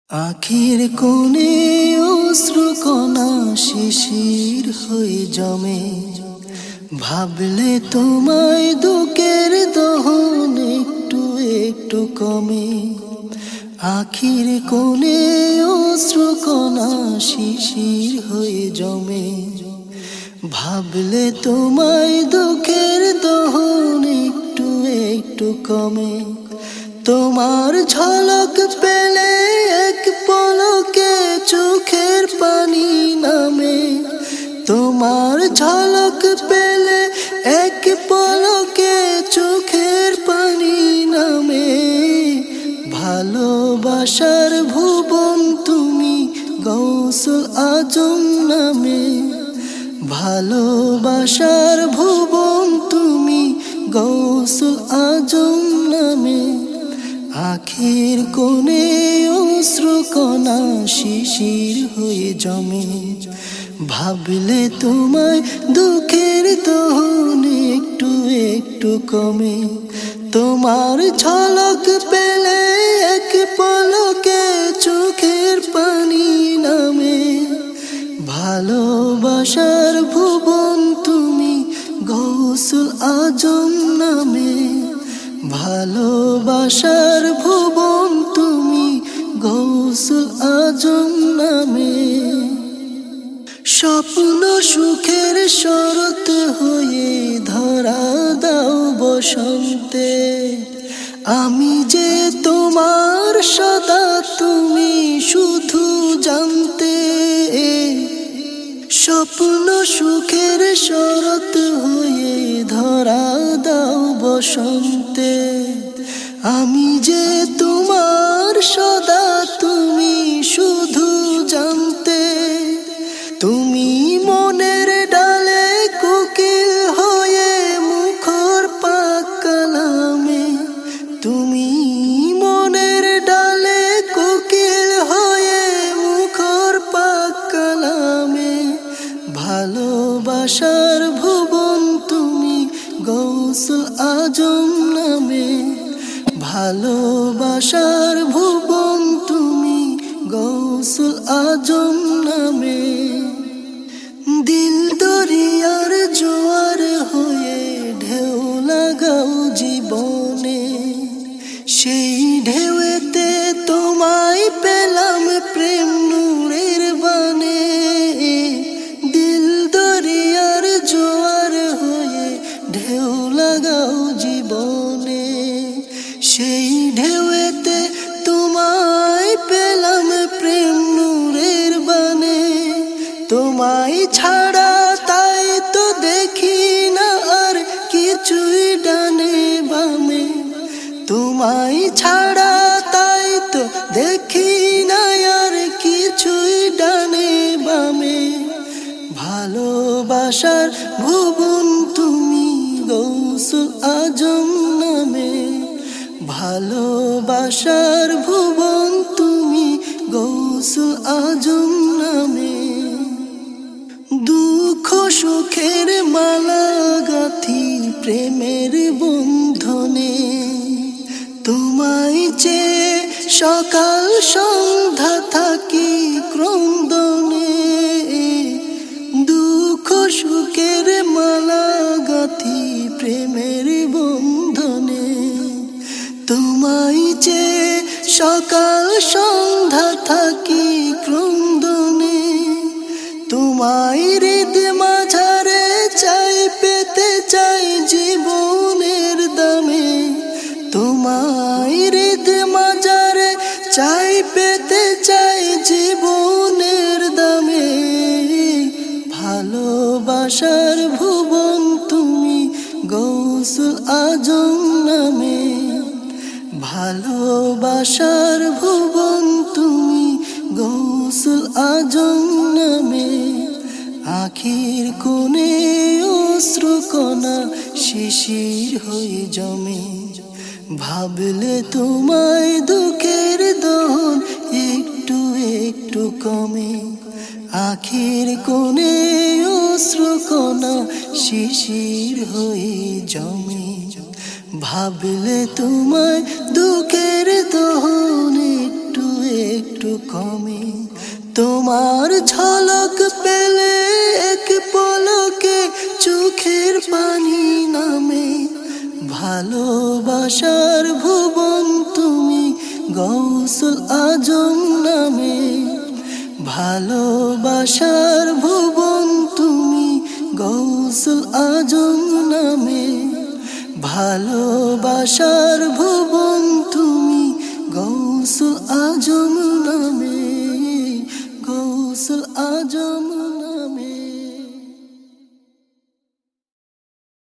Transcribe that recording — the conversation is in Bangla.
আখির কোণে অশ্রুকণা শিশির হয়ে জমে, ভাবলে তোমায় দুঃখের দহন একটু একটু কমে। আখির কোণে অশ্রুকণা শিশির হয়ে জমে, ভাবলে তোমায় দুঃখের দহন একটু একটু কমে। তোমার ঝলক পেলে এক পলকে চোখের পানি নামে, তোমার ঝলক পেলে এক পলকে চোখের পানি নামে। ভালোবাসার ভুবন তুমি গৌসুল আজম নামে, ভালোবাসার ভুবন তুমি গৌসুল আজম নামে। আখির কোণে অশ্রুকণা শিশির হয়ে জমে, ভাবলে তোমায় দুঃখের দহন একটু একটু কমে। তোমার ঝলক পেলে এক পলকে চোখের পানি নামে, ভালোবাসার ভুবন তুমি গৌসুল আজম নামে, ভালোবাসার ভুবন তুমি গৌসুল আজম নামে। স্বপ্ন সুখের শরৎ হয়ে ধরা দাও বসন্তে, আমি যে তোমার সদা তুমি শুধু জানতে। স্বপ্ন সুখের শরৎ হয়ে ধরা দাও বসন্তে, আমি যে তোমার সদা তুমি শুধু জানতে। তুমি মনের ডালে কোকিল হয়ে মুখর পাক কালামে, তুমি মনের ডালে কোকিল হয়ে মুখর পাক কালামে। ভালোবাসার ভুবন তুমি গৌসুল আজম নামে, ভালোবাসার ভুবন তুমি গৌসুল আজম নামে। দিল দরিয়ার জোয়ার হয়ে ঢেউ লাগাও জীবনে, সেই ঢেউতে তোমায় পেলাম প্রেম নূরের বানে। দিল দরিয়ার জোয়ার হয়ে ঢেউ লাগাও জীবনে, সেই ঢেউতে তোমায় পেলাম প্রেম নূরের বানে। তোমায় ছাড়া তাই তো দেখি না আর কিছুই ডানে বামে, তোমায় ছাড়া তাই তো দেখি না আর কিছুই ডানে বামে। ভালোবাসার ভুবন তুমি গৌসুল আজম নামে, ভালোবাসার ভুবন তুমি গৌসুল আজম নামে। দুঃখ সুখের মালা গাঁথি প্রেমের বন্ধনে, তোমায় চেয়ে সকাল সন্ধ্যা থাকি ক্রন্দনে। দুঃখ সুখের মালা গাঁথি প্রেমের বন্ধনে, তোমায় চেয়ে সকাল সন্ধ্যা থাকি ক্রন্দনে। তোমায় হৃদ মাঝারে চাই পেতে চাই জীবনের দামে, তোমায় হৃদ মাঝারে চাই পেতে চাই জীবনের দামে। ভালোবাসার ভুবন তুমি গৌসুল আজম নামে, ভালোবাসার ভুবন তুমি গৌসুল আজম নামে। আখির কোণে অশ্রুকণা শিশির হয়ে জমে, ভাবলে তোমায় দুঃখের দহন একটু একটু কমে। আখির কোণে অশ্রুকণা শিশির হয়ে জমে, ভাবলে তোমায় দুঃখের দহন একটু একটু কমে। তোমার ঝলক পেলে এক পলকে চোখের পানি নামে। ভালোবাসার ভুবন তুমি গৌসুল আজম নামে। ভালোবাসার ভুবন তুমি গৌসুল আজম নামে। ভালোবাসার ভুবন তুমি গৌসুল আজম